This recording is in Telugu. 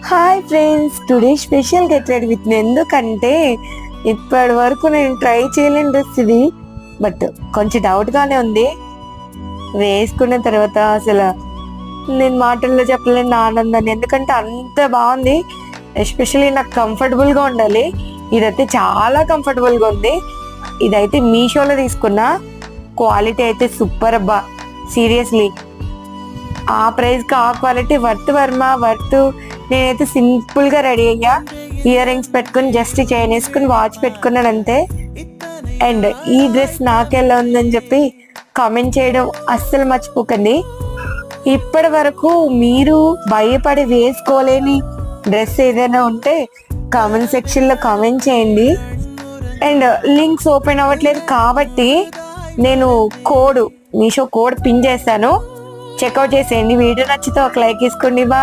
Hi friends, today special get ready with me. ఎందుకంటే ఇప్పటి వరకు నేను ట్రై చేయలేని డ్రెస్ ఇది. బట్ కొంచెం డౌట్గానే ఉంది. వేసుకున్న తర్వాత అసలు నేను మాటల్లో చెప్పలేను నా ఆనందాన్ని. ఎందుకంటే అంత బాగుంది. ఎస్పెషల్లీ నాకు కంఫర్టబుల్గా ఉండాలి. ఇదైతే చాలా కంఫర్టబుల్గా ఉంది. ఇదైతే మీషోలో తీసుకున్నా. క్వాలిటీ అయితే సూపర్ అబ్బా, సీరియస్లీ. ఆ ప్రైస్కి ఆ క్వాలిటీ వర్త్ వర్మ, వర్త్. నేనైతే సింపుల్గా రెడీ అయ్యా. ఇయర్ రింగ్స్ పెట్టుకుని జస్ట్ చైన్ వేసుకుని వాచ్ పెట్టుకున్నాను అంతే. అండ్ ఈ డ్రెస్ నాకెలా ఉందని చెప్పి కామెంట్ చేయడం అస్సలు మర్చిపోకండి. ఇప్పటి వరకు మీరు భయపడి వేసుకోలేని డ్రెస్ ఏదైనా ఉంటే కామెంట్ సెక్షన్లో కామెంట్ చేయండి. అండ్ లింక్స్ ఓపెన్ అవ్వట్లేదు కాబట్టి నేను మీషో కోడ్ పిన్ చేస్తాను. చెక్అవుట్ చేసేయండి. వీడియో నచ్చితే ఒక లైక్ తీసుకోండి. బా